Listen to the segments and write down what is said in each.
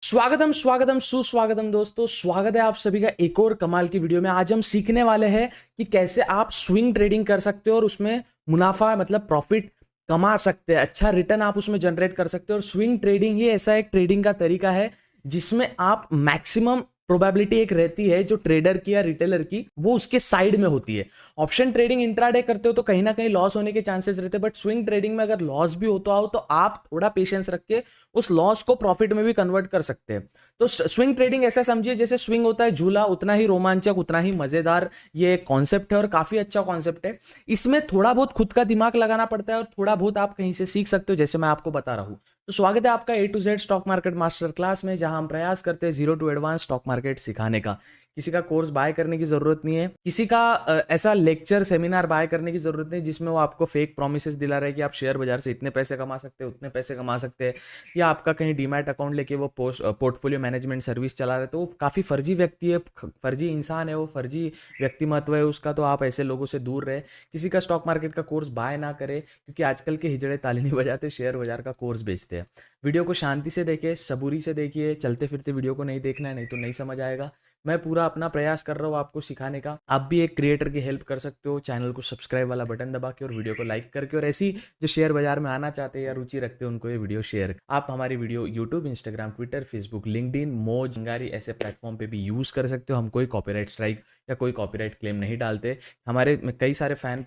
स्वागतम स्वागतम सुस्वागतम दोस्तों, स्वागत है आप सभी का एक और कमाल की वीडियो में। आज हम सीखने वाले हैं कि कैसे आप स्विंग ट्रेडिंग कर सकते हो और उसमें मुनाफा मतलब प्रॉफिट कमा सकते हैं, अच्छा रिटर्न आप उसमें जनरेट कर सकते हो। और स्विंग ट्रेडिंग ही ऐसा एक ट्रेडिंग का तरीका है जिसमें आप मैक्सिमम प्रोबेबिलिटी एक रहती है जो ट्रेडर की या रिटेलर की, वो उसके साइड में होती है। ऑप्शन ट्रेडिंग इंट्राडे करते हो तो कहीं ना कहीं लॉस होने के चांसेस रहते हैं, बट स्विंग ट्रेडिंग में अगर लॉस भी होता हो तो आप थोड़ा पेशेंस रख के उस लॉस को प्रॉफिट में भी कन्वर्ट कर सकते हैं। तो स्विंग ट्रेडिंग ऐसा समझिए जैसे स्विंग होता है झूला, उतना ही रोमांचक, उतना ही मजेदार ये कॉन्सेप्ट है और काफी अच्छा कॉन्सेप्ट है। इसमें थोड़ा बहुत खुद का दिमाग लगाना पड़ता है और थोड़ा बहुत आप कहीं से सीख सकते हो, जैसे मैं आपको बता रहा हूं। तो स्वागत है आपका A to Z stock market master class में, जहां हम प्रयास करते हैं zero to advance stock market सिखाने का। किसी का कोर्स बाय करने की जरूरत नहीं है, किसी का ऐसा लेक्चर सेमिनार बाय करने की जरूरत नहीं जिसमें वो आपको फेक प्रोमिसेस दिला रहे हैं कि आप शेयर बाजार से इतने पैसे कमा सकते हैं, उतने पैसे कमा सकते हैं, या आपका कहीं डीमैट अकाउंट लेके वो पोर्टफोलियो मैनेजमेंट सर्विस चला रहे, तो वो काफ़ी फर्जी व्यक्ति है, फर्जी इंसान है, वो फर्जी व्यक्तिमत्व है उसका। तो आप ऐसे लोगों से दूर रहे, किसी का स्टॉक मार्केट का कोर्स बाय ना करे, क्योंकि आजकल के हिजड़े ताली नहीं बजाते, शेयर बाजार का कोर्स बेचते हैं। वीडियो को शांति से देखिए, सबूरी से देखिए, चलते फिरते वीडियो को नहीं देखना है, नहीं तो नहीं समझ आएगा। मैं पूरा अपना प्रयास कर रहा हूँ आपको सिखाने का। आप भी एक क्रिएटर की हेल्प कर सकते हो, चैनल को सब्सक्राइब वाला बटन दबा के और वीडियो को लाइक करके। और ऐसी जो शेयर बाजार में आना चाहते हैं या रुचि रखते हैं उनको ये वीडियो शेयर। आप हमारी video YouTube, Instagram, Twitter, Facebook, LinkedIn, मोज, अंगारी ऐसे प्लेटफॉर्म पे भी यूज कर सकते हो। हम कोई कॉपीराइट स्ट्राइक या कोई कॉपीराइट क्लेम नहीं डालते। हमारे कई सारे फैन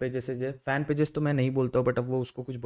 पेजेस तो मैं नहीं बोलता हूँ, बट अब वो उसको कुछ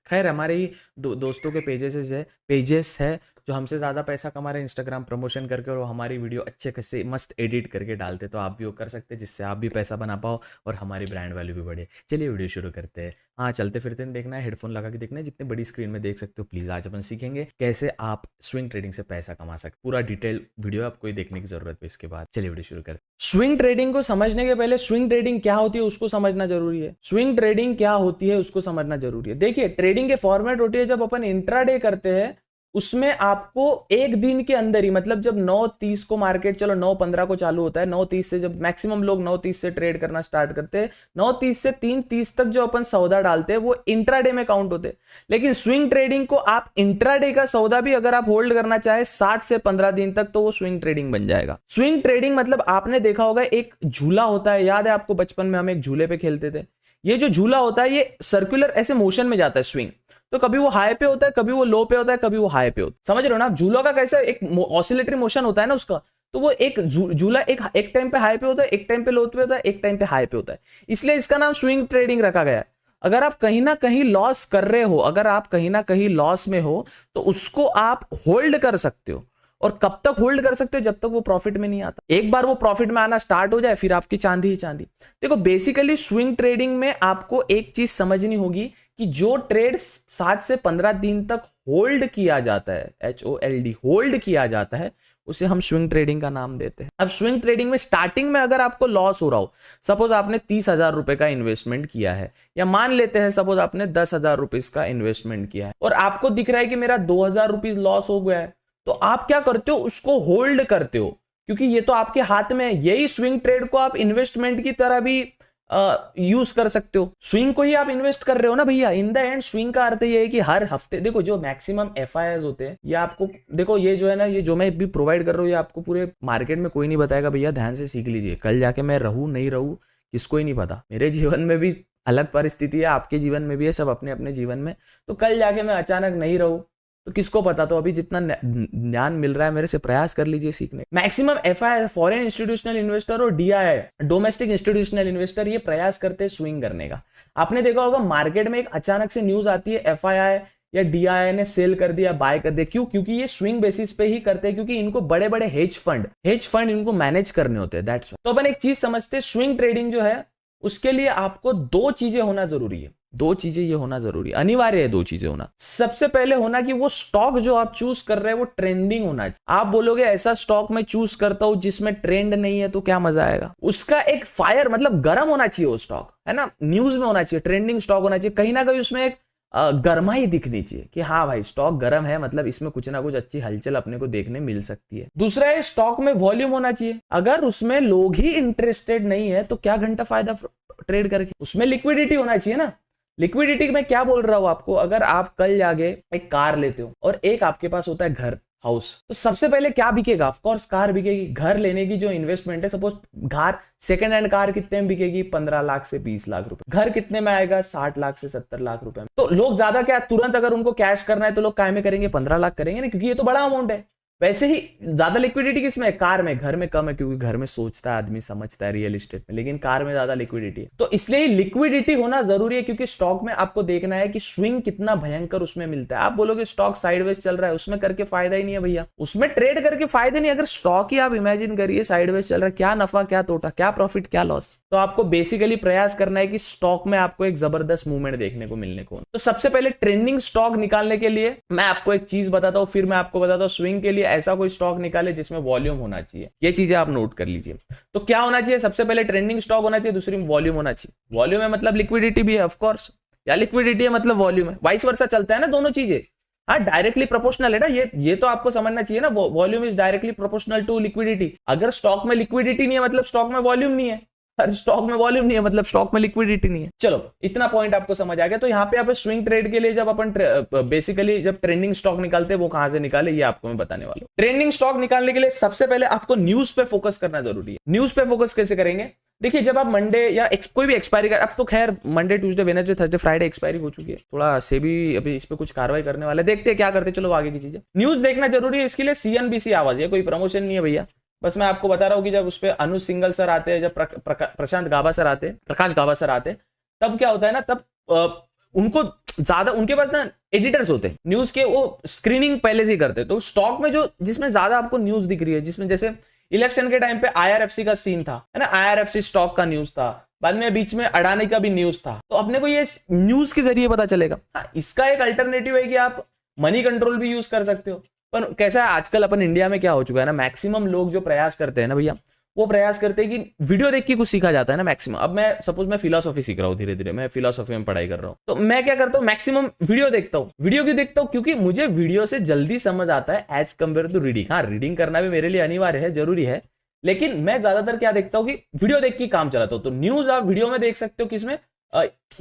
खैर हमारे ही दोस्तों के पेजेस है जो हमसे ज़्यादा पैसा कमा रहे हैं इंस्टाग्राम प्रमोशन करके, और वो हमारी वीडियो अच्छे खासे मस्त एडिट करके डालते। तो आप भी वो कर सकते हैं जिससे आप भी पैसा बना पाओ और हमारी ब्रांड वैल्यू भी बढ़े। चलिए वीडियो शुरू करते हैं। हाँ, चलते फिरते नहीं देखना है, हेडफोन लगा के देखना है, जितने बड़ी स्क्रीन में देख सकते हो प्लीज़। आज अपन सीखेंगे कैसे आप स्विंग ट्रेडिंग से पैसा कमा सकते। पूरा डिटेल वीडियो आपको देखने की जरूरत है इसके बाद। चलिए वीडियो शुरू करते हैं। स्विंग ट्रेडिंग को समझने के पहले स्विंग ट्रेडिंग क्या होती है उसको समझना जरूरी है। स्विंग ट्रेडिंग क्या होती है उसको समझना जरूरी है। देखिए, ट्रेडिंग के फॉर्मेट होती है, जब अपन इंट्राडे करते हैं उसमें आपको एक दिन के अंदर ही, मतलब जब 9:30 को मार्केट, चलो 9:15 को चालू होता है, 9:30 से जब मैक्सिमम लोग 9:30 से ट्रेड करना स्टार्ट करते हैं, 9:30 से 3:30 तक जो अपन सौदा डालते हैं वो इंट्राडे में काउंट होते हैं। लेकिन स्विंग ट्रेडिंग को आप इंट्राडे का सौदा भी अगर आप होल्ड करना चाहे 7 से 15 दिन तक, तो वो स्विंग ट्रेडिंग बन जाएगा। स्विंग ट्रेडिंग मतलब आपने देखा होगा एक झूला होता है, याद है आपको बचपन में हम एक झूले पे खेलते थे। ये जो झूला होता है ये सर्कुलर ऐसे मोशन में जाता है स्विंग, तो कभी वो हाई पे होता है, कभी वो लो पे होता है, कभी वो हाई पे होता है। समझ रहे हो ना, झूला का कैसा एक ऑसिलेटरी मोशन होता है ना उसका, तो वो एक झूला एक टाइम पे हाई पे होता है, एक टाइम पे लो पे होता है, एक टाइम पे हाई पे होता है, इसलिए इसका नाम स्विंग ट्रेडिंग रखा गया है। अगर आप कहीं ना कहीं लॉस कर रहे हो, अगर आप कहीं ना कहीं लॉस में हो, तो उसको आप होल्ड कर सकते हो। और कब तक होल्ड कर सकते हो? जब तक वो प्रॉफिट में नहीं आता। एक बार वो प्रॉफिट में आना स्टार्ट हो जाए फिर आपकी चांदी ही चांदी। देखो, बेसिकली स्विंग ट्रेडिंग में आपको एक चीज समझनी होगी कि जो ट्रेड 7 से 15 दिन तक होल्ड किया जाता है, HOLD होल्ड किया जाता है, उसे हम स्विंग ट्रेडिंग का नाम देते हैं। अब स्विंग ट्रेडिंग में स्टार्टिंग में अगर आपको लॉस हो रहा हो, सपोज आपने 30,000 रुपए का इन्वेस्टमेंट किया है, या मान लेते हैं सपोज आपने 10,000 रुपीज का इन्वेस्टमेंट किया है, और आपको दिख रहा है कि मेरा 2,000 रुपीज लॉस हो गया है, तो आप क्या करते हो? उसको होल्ड करते हो, क्योंकि ये तो आपके हाथ में है। यही स्विंग ट्रेड को आप इन्वेस्टमेंट की तरह भी यूज कर सकते हो। स्विंग को ही आप इन्वेस्ट कर रहे हो ना भैया। इन द एंड स्विंग का अर्थ ये है कि हर हफ्ते, देखो जो मैक्सिमम FIIs होते हैं, ये आपको देखो, ये जो है ना, ये जो मैं भी प्रोवाइड कर रहा हूँ, ये आपको पूरे मार्केट में कोई नहीं बताएगा भैया, ध्यान से सीख लीजिए। कल जाके मैं रहूं नहीं रहूं किसको ही नहीं पता। मेरे जीवन में भी अलग परिस्थिति है, आपके जीवन में भी है, सब अपने अपने जीवन में। तो कल जाके मैं अचानक नहीं रहूं तो किसको पता। तो अभी जितना ज्ञान मिल रहा है मेरे से, प्रयास कर लीजिए सीखने। Maximum FII, foreign institutional investor, और DII, डोमेस्टिक इंस्टीट्यूशनल इन्वेस्टर, ये प्रयास करते हैं स्विंग करने का। आपने देखा होगा मार्केट में एक अचानक से न्यूज आती है FII या DII ने सेल कर दिया, बाय कर दिया। क्यों? क्योंकि ये स्विंग बेसिस पे ही करते हैं, क्योंकि इनको बड़े बड़े हेज फंड इनको मैनेज करने होते हैं, दैट्स व्हाई। तो अपन एक चीज समझते हैं, स्विंग ट्रेडिंग जो है उसके लिए आपको दो चीजें होना जरूरी है। दो चीजें ये होना जरूरी, अनिवार्य है दो चीजें होना। सबसे पहले होना कि वो स्टॉक जो आप चूज कर रहे हैं वो ट्रेंडिंग होना चाहिए। आप बोलोगे ऐसा स्टॉक मैं चूज करता हूं जिसमें ट्रेंड नहीं है, तो क्या मजा आएगा? उसका एक फायर, मतलब गर्म होना चाहिए वो स्टॉक, है ना, न्यूज में होना चाहिए, ट्रेंडिंग स्टॉक होना चाहिए, कहीं ना कहीं उसमें एक गर्माई दिखनी चाहिए कि हाँ भाई स्टॉक गर्म है, मतलब इसमें कुछ ना कुछ अच्छी हलचल अपने को देखने मिल सकती है। दूसरा है स्टॉक में वॉल्यूम होना चाहिए। अगर उसमें लोग ही इंटरेस्टेड नहीं है तो क्या घंटा फायदा ट्रेड करके? उसमें लिक्विडिटी होना चाहिए ना। लिक्विडिटी में क्या बोल रहा हूं आपको, अगर आप कल जाके एक कार लेते हो और एक आपके पास होता है घर, हाउस। तो सबसे पहले क्या बिकेगा? ऑफ कोर्स कार बिकेगी। घर लेने की जो इन्वेस्टमेंट है, सपोज घर सेकंड हैंड कार कितने में बिकेगी? 15 लाख से 20 लाख रुपए। घर कितने में आएगा? 60 लाख से 70 लाख रुपए में। तो लोग ज्यादा क्या, तुरंत अगर उनको कैश करना है तो लोग काय में करेंगे? 15 लाख करेंगे ना, क्योंकि ये तो बड़ा अमाउंट है। वैसे ही ज्यादा लिक्विडिटी किसमें है? कार में। घर में कम है, क्योंकि घर में सोचता है आदमी, समझता है रियल एस्टेट में, लेकिन कार में ज्यादा लिक्विडिटी है। तो इसलिए लिक्विडिटी होना जरूरी है, क्योंकि स्टॉक में आपको देखना है कि स्विंग कितना भयंकर उसमें मिलता है। आप बोलोगे स्टॉक साइडवेज चल रहा है, उसमें करके फायदा ही नहीं है भैया, उसमें ट्रेड करके फायदा नहीं। अगर स्टॉक ही आप इमेजिन करिए साइडवेज चल रहा है, क्या नफा क्या तोटा, क्या प्रॉफिट क्या लॉस। तो आपको बेसिकली प्रयास करना है कि स्टॉक में आपको एक जबरदस्त मूवमेंट देखने को मिलने को। तो सबसे पहले ट्रेंडिंग स्टॉक निकालने के लिए मैं आपको एक चीज बताता हूं, फिर मैं आपको बताता हूं स्विंग के लिए ऐसा कोई स्टॉक निकाले जिसमें वॉल्यूम होना चाहिए। ये चीजें आप नोट कर लीजिए। तो क्या होना चाहिए? सबसे पहले ट्रेंडिंग स्टॉक होना चाहिए, दूसरी वॉल्यूम होना चाहिए। वॉल्यूम है मतलब लिक्विडिटी भी है ऑफ कोर्स, या लिक्विडिटी है मतलब वॉल्यूम है, वाइस वर्सा चलता है ना दोनों चीजें। हाँ, डायरेक्टली प्रोपोर्शनल है ना, ये तो आपको समझना चाहिए ना। Volume is directly proportional to liquidity. अगर स्टॉक में लिक्विडिटी नहीं है मतलब स्टॉक में वॉल्यूम नहीं है, स्टॉक में वॉल्यूम नहीं है मतलब स्टॉक में लिक्विडिटी नहीं है। चलो, इतना पॉइंट आपको समझ आ गया। तो यहाँ पे आप स्विंग ट्रेड के लिए जब अपन बेसिकली जब ट्रेंडिंग स्टॉक निकालते हैं, वो कहां से निकाले ये आपको मैं बताने वाला हूं। ट्रेंडिंग स्टॉक निकालने के लिए सबसे पहले आपको न्यूज पे फोकस करना जरूरी है। न्यूज पे फोकस कैसे करेंगे? देखिए, जब आप मंडे या कोई भी एक्सपायरी का, अब तो खैर Monday Tuesday Wednesday Thursday Friday expiry हो चुकी है, थोड़ा सेबी अभी इस पे कुछ कार्रवाई करने वाले, देखते हैं क्या करते। चलो आगे की चीजें, न्यूज देखना जरूरी है। इसके लिए सीएनबीसी आवाज, ये कोई प्रमोशन नहीं है भैया, बस मैं आपको बता रहा हूं कि जब उस पर अनुज सिंगल सर आते हैं, जब प्रशांत गाबा सर आते हैं, प्रकाश गाबा सर आते हैं, तब क्या होता है ना, तब उनको ज्यादा, उनके पास ना एडिटर्स होते हैं न्यूज के, वो स्क्रीनिंग पहले से ही करते हैं। तो स्टॉक में जो जिसमें ज्यादा आपको न्यूज दिख रही है, जिसमें जैसे इलेक्शन के टाइम पे आईआरएफसी का सीन था, है ना, आईआरएफसी स्टॉक का न्यूज था, बाद में बीच में अडानी का भी न्यूज था। तो अपने को ये न्यूज के जरिए पता चलेगा। हाँ, इसका एक अल्टरनेटिव है कि आप मनी कंट्रोल भी यूज कर सकते हो। पर कैसा है आजकल अपन इंडिया में क्या हो चुका है ना, मैक्सिमम लोग जो प्रयास करते हैं ना भैया, वो प्रयास करते हैं कि वीडियो देख के कुछ सीखा जाता है ना मैक्सिमम। अब मैं सपोज मैं फिलोसॉफी सीख रहा हूँ, धीरे धीरे मैं फिलोसॉफी में पढ़ाई कर रहा हूँ, तो मैं क्या करता हूँ, मैक्सिमम वीडियो देखता हूँ। वीडियो क्यों देखता हूँ? क्योंकि मुझे वीडियो से जल्दी समझ आता है एज कम्पेयर टू रीडिंग। हाँ, रीडिंग करना भी मेरे लिए अनिवार्य है, जरूरी है, लेकिन मैं ज्यादातर क्या देखता हूँ कि वीडियो देख के काम चलाता हूँ। तो न्यूज आप वीडियो में देख सकते हो, किसमें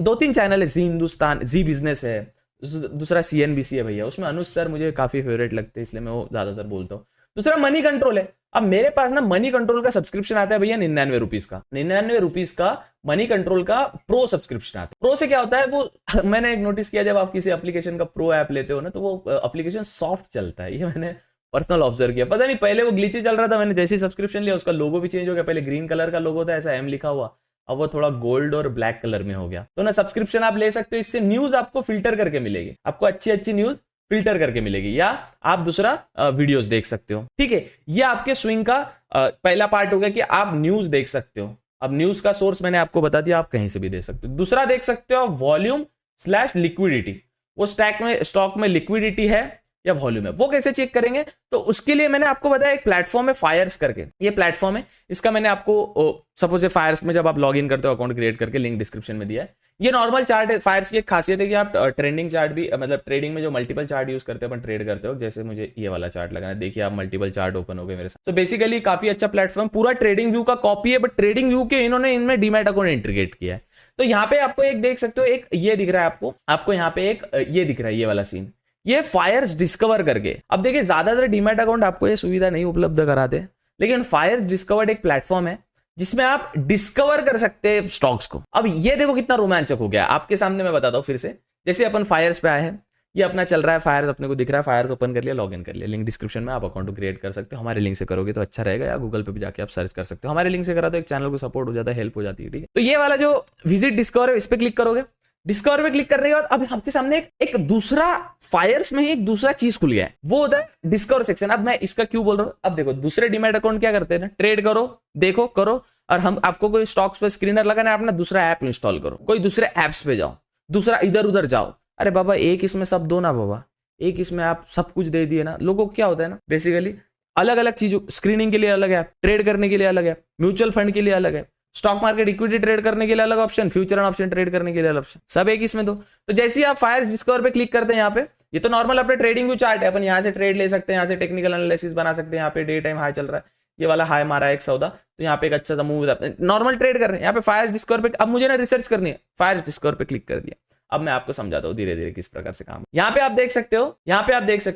2-3 चैनल है, जी हिंदुस्तान, जी बिजनेस है, दूसरा सीएनबीसी है भैया, उसमें अनुज सर मुझे काफी फेवरेट लगते हैं, इसलिए मैं वो ज्यादातर बोलता हूँ। दूसरा मनी कंट्रोल है। अब मेरे पास ना मनी कंट्रोल का सब्सक्रिप्शन आता है भैया 99 रुपीज का, 99 रुपीज का मनी कंट्रोल का प्रो सब्सक्रिप्शन आता है। प्रो से क्या होता है, वो मैंने एक नोटिस किया, जब आप किसी एप्लीकेशन का प्रो ऐप लेते हो ना, तो वो एप्लीकेशन सॉफ्ट चलता है। ये मैंने पर्सनल ऑब्जर्व किया, पता नहीं पहले वो ग्लिची चल रहा था, मैंने जैसे ही सब्सक्रिप्शन लिया उसका लोगो भी चेंज हो गया। पहले ग्रीन कलर का लोगो था, ऐसा एम लिखा हुआ, अब वो थोड़ा गोल्ड और ब्लैक कलर में हो गया। तो ना सब्सक्रिप्शन आप ले सकते हो, इससे न्यूज आपको फिल्टर करके मिलेगी, आपको अच्छी अच्छी न्यूज फिल्टर करके मिलेगी, या आप दूसरा वीडियोस देख सकते हो। ठीक है, ये आपके स्विंग का पहला पार्ट हो गया कि आप न्यूज देख सकते हो। अब न्यूज का सोर्स मैंने आपको बता दिया, आप कहीं से भी दे सकते हो। दूसरा देख सकते हो वॉल्यूम / लिक्विडिटी, वो स्टॉक में लिक्विडिटी है या वॉल्यूम है, वो कैसे चेक करेंगे? तो उसके लिए मैंने आपको बताया एक प्लेटफॉर्म है फायर्स करके, ये प्लेटफॉर्म है, इसका मैंने आपको सपोज फायर्स में जब आप लॉग इन करते हो, अकाउंट क्रिएट करके, लिंक डिस्क्रिप्शन में दिया है। ये नॉर्मल चार्ट है। फायर्स की एक खासियत है कि आप ट्रेंडिंग चार्ट भी, मतलब ट्रेडिंग में जो मल्टीपल चार्ट यूज करते हो, अपन ट्रेड करते हो, जैसे मुझे ये वाला चार्ट लगाना है, देखिए आप मल्टीपल चार्ट ओपन हो गए मेरे साथ। तो बेसिकली काफी अच्छा प्लेटफॉर्म, पूरा ट्रेडिंग व्यू का कॉपी है, बट ट्रेडिंग व्यू के इन्होंने इनमें डीमैट अकाउंट इंटीग्रेट किया है। तो यहाँ पे आपको एक देख सकते हो, एक ये दिख रहा है आपको यहाँ पे एक ये दिख रहा है, ये वाला सीन, ये फायर्स डिस्कवर करके। अब देखिए, ज्यादातर डीमैट अकाउंट आपको ये सुविधा नहीं उपलब्ध कराते, लेकिन फायर्स डिस्कवर्ड एक प्लेटफॉर्म है जिसमें आप डिस्कवर कर सकते हैं स्टॉक्स को। अब ये देखो कितना रोमांचक हो गया आपके सामने, मैं बताता हूं फिर से। जैसे अपन फायर्स पे आए हैं, ये अपना चल रहा है, फायर्स अपने को दिख रहा है, फायर्स ओपन कर लिया, लॉग इन कर लिया, लिंक डिस्क्रिप्शन में, आप अकाउंट क्रिएट कर सकते हो। हमारे लिंक से करोगे तो अच्छा रहेगा, या गूगल पे भी जाके आप सर्च कर सकते हो। हमारे लिंक से करा तो एक चैनल को सपोर्ट हो जाता है, हेल्प हो जाती है। ठीक है, तो ये वाला जो विजिट डिस्कवर है, इस पर क्लिक करोगे। डिस्कवर पे क्लिक करने के बाद अब आपके सामने एक दूसरा फायर्स में ही एक दूसरा चीज खुल गया है, वो होता है डिस्कवर सेक्शन। अब मैं इसका क्यों बोल रहा हूं, अब देखो दूसरे डीमैट अकाउंट क्या करते हैं ना, ट्रेड करो, देखो, करो, और हम आपको कोई स्टॉक्स पे स्क्रीनर लगाना है, अपना दूसरा ऐप इंस्टॉल करो, कोई दूसरे ऐप्स पे जाओ, दूसरा इधर उधर जाओ। अरे बाबा, एक इसमें सब दो ना बाबा, एक इसमें आप सब कुछ दे दिए ना। लोगों को क्या होता है ना, बेसिकली अलग अलग चीजों, स्क्रीनिंग के लिए अलग है, ट्रेड करने के लिए अलग है, म्यूचुअल फंड के लिए अलग है, स्टॉक मार्केट इक्विटी ट्रेड करने के लिए अलग option, future and option trade करने के लिए अलग ऑप्शन, सब एक इसमें दो। तो जैसे ही आप फायर्स डिस्कवर पे क्लिक करते हैं, यहाँ पे ये तो नॉर्मल अपने ट्रेडिंग व्यू चार्ट है, अपन यहाँ से ट्रेड ले सकते हैं, यहाँ से टेक्निकल एनालिसिस बना सकते हैं। यहाँ पे डे टाइम हाई चल रहा है, ये वाला हाई मारा है एक सौदा, तो यहाँ पे एक अच्छा सा मूव नॉर्मल ट्रेड कर रहे हैं। यहाँ पे फायर्स डिस्कवर पे अब मुझे ना रिसर्च करनी है, फायर्स डिस्कवर पे क्लिक कर दिया। अब मैं आपको समझाता हूँ धीरे धीरे किस प्रकार से काम। यहाँ पे आप देख सकते हो,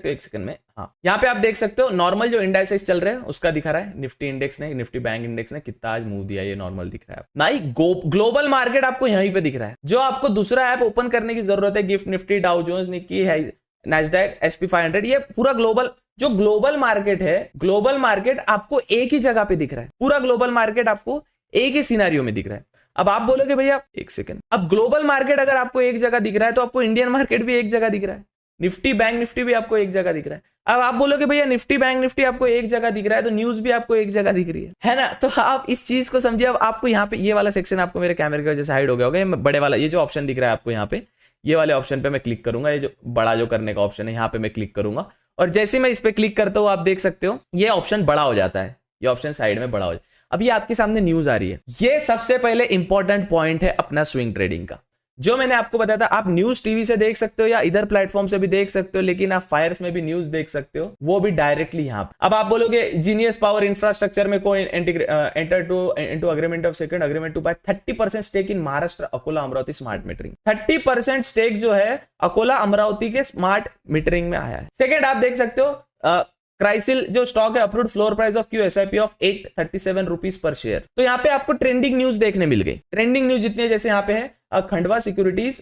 एक सेकंड में, हाँ यहाँ पे आप देख सकते हो नॉर्मल जो इंडाइसेस चल रहे हैं उसका दिखा रहा है। निफ्टी इंडेक्स ने, निफ्टी बैंक इंडेक्स ने कितना आज मूव दिया, ये नॉर्मल दिख रहा है नहीं। ग्लोबल मार्केट आपको यहीं पे दिख रहा है। जो आपको दूसरा ऐप ओपन करने की जरूरत है, gift Nifty, Dow Jones, Nikkei, Nasdaq, SP 500, ये पूरा ग्लोबल, जो ग्लोबल मार्केट है, ग्लोबल मार्केट आपको एक ही जगह पे दिख रहा है। पूरा ग्लोबल मार्केट आपको एक ही सिनेरियो में दिख रहा है। अब आप बोलोगे भैया एक सेकंड, अब ग्लोबल मार्केट अगर आपको एक जगह दिख रहा है तो आपको इंडियन मार्केट भी एक जगह दिख रहा है, निफ्टी बैंक निफ्टी भी आपको एक जगह दिख रहा है। अब आप बोलोगे भैया निफ्टी बैंक निफ्टी आपको एक जगह दिख रहा है तो न्यूज भी आपको एक जगह दिख रही है ना। तो आप इस चीज को समझिए। अब आपको यहाँ पे ये वाला सेक्शन आपको मेरे कैमरे की वजह से हाइड हो गया होगा, बड़े वाला ये जो ऑप्शन दिख रहा है आपको यहाँ पे, ये वाले ऑप्शन पे मैं क्लिक करूंगा, ये जो बड़ा जो करने का ऑप्शन है यहाँ पे मैं क्लिक करूंगा, और जैसे मैं इस पे क्लिक करता हूँ आप देख सकते हो ये ऑप्शन बड़ा हो जाता है, ये ऑप्शन साइड में बड़ा हो जाता है। अब ये आपके सामने न्यूज आ रही है। ये सबसे पहले इंपॉर्टेंट पॉइंट है अपना स्विंग ट्रेडिंग का, जो मैंने आपको बताया था। आप न्यूज टीवी से देख सकते हो या इधर प्लेटफॉर्म से भी देख सकते हो, लेकिन आप फायर्स में भी न्यूज देख सकते हो, वो भी डायरेक्टली यहाँ पे। अब आप बोलोगे जीनियस पावर इंफ्रास्ट्रक्चर में कोई enter to into agreement of second agreement to buy 30% stake in Maharashtra Akola Amravati smart metering. 30% stake जो है अकोला अमरावती के स्मार्ट मीटरिंग में आया है। सेकेंड आप देख सकते हो क्राइसिल जो स्टॉक है, approved floor price of QSIP of 837 rupees per share. तो यहाँ पे आपको ट्रेंडिंग न्यूज देखने मिल गई। ट्रेंडिंग न्यूज जितनी है, जैसे यहाँ पे है खंडवा सिक्योरिटीज,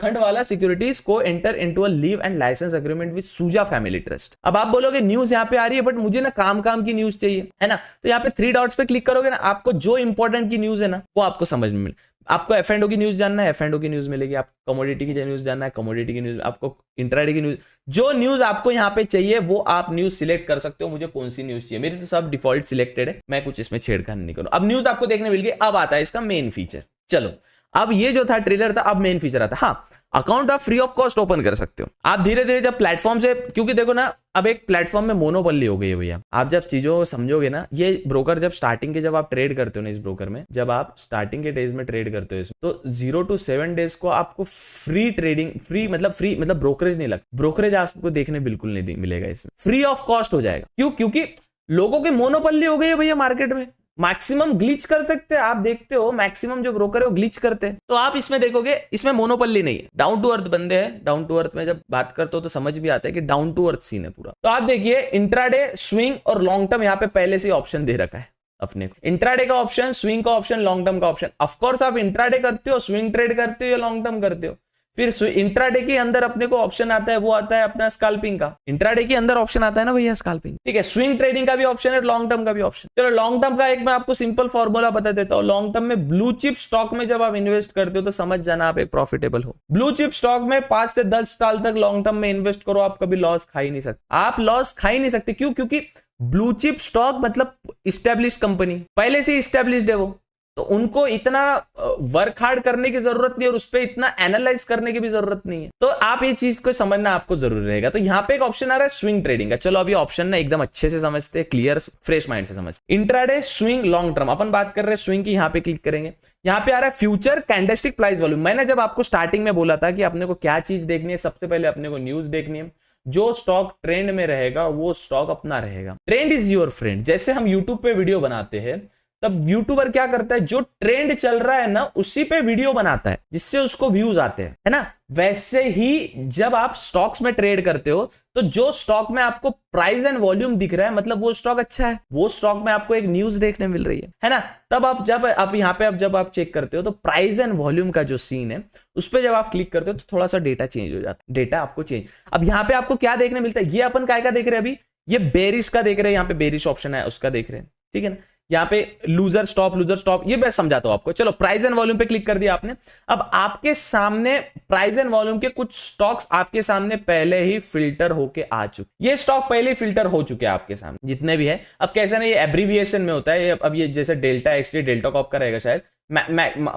खंडवाला सिक्योरिटीज को enter into a leave and licence agreement with Souza family trust. अब आप बोलोगे न्यूज यहाँ पे आ रही है बट मुझे ना काम की न्यूज चाहिए, है ना। तो यहाँ पे 3 डॉट्स पे क्लिक करोगे ना, आपको जो इंपॉर्टेंट की न्यूज है ना वो आपको समझ में मिले। आपको F&O की न्यूज जानना है, F&O की न्यूज मिलेगी। आपको कमोडिटी की न्यूज जानना है, कमोडिटी की न्यूज। आपको इंट्राडे की न्यूज, जो न्यूज आपको यहाँ पे चाहिए वो आप न्यूज सिलेक्ट कर सकते हो। मुझे कौन सी न्यूज चाहिए, मेरी तो सब डिफॉल्ट सिलेक्टेड है, मैं कुछ इसमें छेड़खानी नहीं करूँ। अब न्यूज आपको देखने मिल गई। अब आता है इसका मेन फीचर। चलो अब ये जो था ट्रेलर था, अब मेन फीचर आता है। हाँ, अकाउंट आप फ्री ऑफ कॉस्ट ओपन कर सकते हो। आप धीरे धीरे जब प्लेटफॉर्म से, क्योंकि देखो ना अब एक प्लेटफॉर्म में मोनोपोली हो गई है भैया। आप जब चीजों को समझोगे ना, ये ब्रोकर जब स्टार्टिंग के जब आप ट्रेड करते हो ना, इस ब्रोकर में जब आप स्टार्टिंग के डेज में ट्रेड करते हो इसमें, तो 0 to 7 डेज को आपको फ्री ट्रेडिंग, फ्री मतलब ब्रोकरेज नहीं लगता। ब्रोकरेज आपको देखने बिल्कुल नहीं मिलेगा इसमें, फ्री ऑफ कॉस्ट हो जाएगा। क्यों? क्योंकि लोगों की मोनोपोली हो गई है भैया मार्केट में। मैक्सिमम ग्लिच कर सकते हैं, आप देखते हो मैक्सिमम जो ब्रोकर है वो ग्लिच करते हैं। तो आप इसमें देखोगे इसमें मोनोपोली नहीं है, डाउन टू अर्थ बंदे हैं। डाउन टू अर्थ में जब बात करते हो तो समझ भी आता है कि डाउन टू अर्थ सीन है पूरा। तो आप देखिए इंट्राडे, स्विंग और लॉन्ग टर्म यहाँ पे पहले से ऑप्शन दे रखा है अपने को। इंट्राडे का ऑप्शन, स्विंग का ऑप्शन, लॉन्ग टर्म का ऑप्शन। ऑफकोर्स आप इंट्राडे करते हो, स्विंग ट्रेड करते हो या लॉन्ग टर्म करते हो। फिर इंट्राडे के अंदर अपने को ऑप्शन आता है, वो आता है अपना स्कैल्पिंग का। इंट्राडे के अंदर ऑप्शन आता है ना भैया स्कैल्पिंग, ठीक है। स्विंग ट्रेडिंग का भी ऑप्शन है, लॉन्ग टर्म का भी ऑप्शन। चलो लॉन्ग टर्म का एक मैं आपको सिंपल फॉर्मूला बता देता हूँ। लॉन्ग टर्म में ब्लू चिप स्टॉक में जब आप इन्वेस्ट करते हो तो समझ जाना आप एक प्रॉफिटेबल हो। ब्लू चिप स्टॉक में 5 से 10 साल तक लॉन्ग टर्म में इन्वेस्ट करो, आप कभी लॉस खा ही नहीं सकते। आप लॉस खा ही नहीं सकते। क्यों? क्योंकि ब्लू चिप स्टॉक मतलब इस्टेब्लिश कंपनी, पहले से इस्टेब्लिश्ड है वो, तो उनको इतना वर्क हार्ड करने की जरूरत नहीं और उस पर इतना एनालाइज करने की भी जरूरत नहीं है। तो आप ये चीज को समझना आपको जरूरी रहेगा। तो यहाँ पे एक ऑप्शन आ रहा है स्विंग ट्रेडिंग का। चलो अभी ऑप्शन ना एकदम अच्छे से समझते हैं, क्लियर फ्रेश माइंड से समझते। Intraday, swing, long term. अपन बात कर रहे हैं स्विंग की, यहाँ पे क्लिक करेंगे। यहाँ पे आ रहा है फ्यूचर कैंडलस्टिक प्राइस वॉल्यूम। मैंने जब आपको स्टार्टिंग में बोला था कि अपने को क्या चीज देखनी है, सबसे पहले अपने को न्यूज देखनी है। जो स्टॉक ट्रेंड में रहेगा वो स्टॉक अपना रहेगा। Trend is your friend. जैसे हम यूट्यूब पे वीडियो बनाते हैं तब यूट्यूबर क्या करता है, जो ट्रेंड चल रहा है ना उसी पे वीडियो बनाता है जिससे उसको व्यूज आते हैं, है ना। वैसे ही जब आप स्टॉक्स में ट्रेड करते हो तो जो स्टॉक में आपको प्राइस एंड वॉल्यूम दिख रहा है मतलब वो स्टॉक अच्छा है, वो स्टॉक में आपको एक न्यूज देखने मिल रही है ना। तब आप जब आप यहाँ पे जब आप चेक करते हो तो प्राइस एंड वॉल्यूम का जो सीन है उस पर जब आप क्लिक करते हो तो थोड़ा सा डेटा चेंज हो जाता है। डेटा आपको चेंज, अब यहाँ पे आपको क्या देखने मिलता है, ये अपन काय का देख रहे हैं अभी, ये बेरिश का देख रहे हैं। यहाँ पे बेरिश ऑप्शन है उसका देख रहे हैं, ठीक है ना। यहाँ पे लूजर स्टॉप, ये मैं समझाता हूं आपको। चलो प्राइस एंड वॉल्यूम पे क्लिक कर दिया आपने। अब आपके सामने प्राइस एंड वॉल्यूम के कुछ स्टॉक्स आपके सामने पहले ही फिल्टर होके आ चुके। ये स्टॉक पहले ही फिल्टर हो चुके हैं आपके सामने जितने भी है। अब कैसे ना, ये एब्रीविएशन में होता है। अब ये जैसे डेल्टा एक्सटी, डेल्टा कॉप का रहेगा शायद,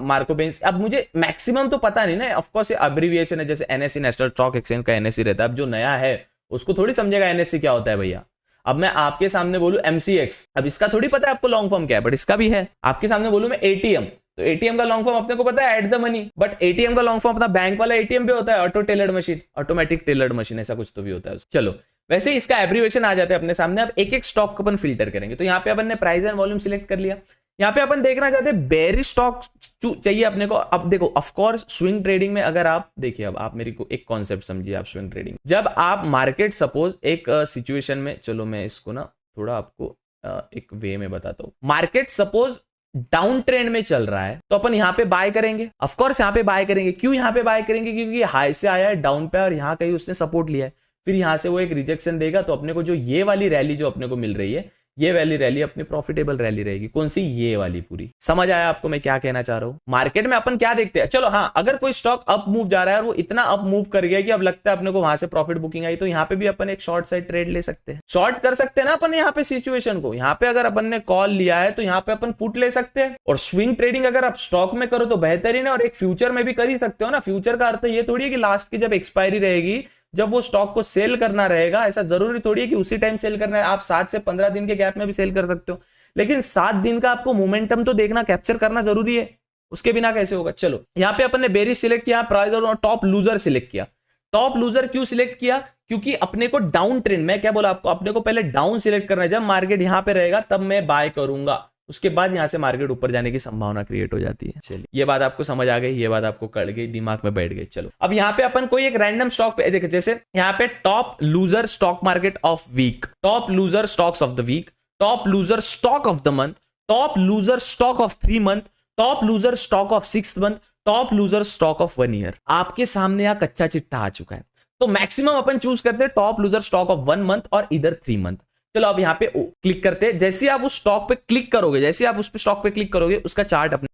मार्को बेंस। अब मुझे मैक्सिमम तो पता नहीं ना, ऑफकोर्स ये एब्रीविएशन है। जैसे NSE, नेशनल स्टॉक एक्सचेंज का NSE रहता है। अब जो नया है उसको थोड़ी समझेगा NSE क्या होता है भैया। अब मैं आपके सामने बोलूं MCX, अब इसका थोड़ी पता है आपको लॉन्ग फॉर्म क्या है, बट इसका भी है। आपके सामने बोलूं मैं ATM, तो ATM का लॉन्ग फॉर्म अपने को पता है, at the money. But ATM का लॉन्ग फॉर्म अपना बैंक वाला ATM भी होता है, auto tailored machine, automatic tailored machine, ऐसा कुछ तो भी होता है। चलो वैसे इसका एब्रीविएशन आ जाता है अपने सामने। अब एक एक स्टॉक को अपन फिल्टर करेंगे। तो यहाँ पे अपन ने प्राइस एंड वॉल्यूम सिलेक्ट कर लिया। यहाँ पे अपन देखना चाहते हैं बेरिश स्टॉक चाहिए अपने को। अब देखो ऑफ कोर्स स्विंग ट्रेडिंग में अगर आप देखिए, अब आप मेरे को एक कॉन्सेप्ट समझिए, आप स्विंग ट्रेडिंग जब आप मार्केट सपोज एक सिचुएशन में, चलो मैं इसको ना थोड़ा आपको एक वे में बताता हूँ। मार्केट सपोज डाउन ट्रेंड में चल रहा है तो अपन यहाँ पे बाय करेंगे, ऑफ कोर्स यहाँ पे बाय करेंगे। क्यों यहाँ पे बाय करेंगे? क्योंकि हाई से आया है डाउन पे और यहाँ कहीं उसने सपोर्ट लिया है, फिर यहाँ से वो एक रिजेक्शन देगा तो अपने को जो ये वाली रैली जो अपने को मिल रही है, ये वाली रैली अपनी प्रॉफिटेबल रैली रहेगी। कौन सी? ये वाली पूरी। समझ आया आपको मैं क्या कहना चाह रहा हूं? मार्केट में अपन क्या देखते हैं, चलो हाँ, अगर कोई स्टॉक अप मूव जा रहा है और वो इतना अप मूव कर गया कि अब लगता है अपने को वहां से प्रॉफिट बुकिंग आई, तो यहाँ पे भी अपन एक शॉर्ट साइड ट्रेड ले सकते हैं, शॉर्ट कर सकते हैं ना अपन यहाँ पे सिचुएशन को। यहाँ पे अगर अपन ने कॉल लिया है तो यहाँ पे अपन पुट ले सकते हैं। और स्विंग ट्रेडिंग अगर आप स्टॉक में करो तो बेहतरीन है, और एक फ्यूचर में भी कर ही सकते हो ना। फ्यूचर का अर्थ ये थोड़ी है कि लास्ट की जब एक्सपायरी रहेगी, जब वो स्टॉक को सेल करना रहेगा, ऐसा जरूरी थोड़ी है कि उसी टाइम सेल करना है। आप 7 से 15 दिन के गैप में भी सेल कर सकते हो, लेकिन 7 दिन का आपको मोमेंटम तो देखना, कैप्चर करना जरूरी है, उसके बिना कैसे होगा। चलो यहाँ पे अपन ने बेरिश सिलेक्ट किया, प्राइस और टॉप लूजर सिलेक्ट किया। टॉप लूजर क्यों सिलेक्ट किया? क्योंकि अपने को डाउन ट्रेंड, मैं क्या बोला आपको, अपने को पहले डाउन सिलेक्ट करना है। जब मार्केट यहाँ पे रहेगा तब मैं बाय करूंगा, उसके बाद यहां से मार्केट ऊपर जाने की संभावना क्रिएट हो जाती है। चलिए ये बात आपको समझ आ गई, ये बात आपको कड़ गई, दिमाग में बैठ गई। चलो अब यहाँ पे अपन कोई एक रैंडम स्टॉक पे देखिए, जैसे यहाँ पे top loser stock market of week, top loser stocks of the week, top loser stock of the month, top loser stock of 3 month, top loser stock of 6 month, top loser stock of 1 year. आपके सामने यहाँ कच्चा चिट्ठा आ चुका है, तो maximum अपन choose करते हैं top loser stock of 1 month और इधर 3 मंथ। चलो अब यहाँ पे क्लिक करते हैं। जैसे आप उस स्टॉक पे क्लिक करोगे, जैसे आप उस पे स्टॉक पे क्लिक करोगे, उसका चार्ट अपने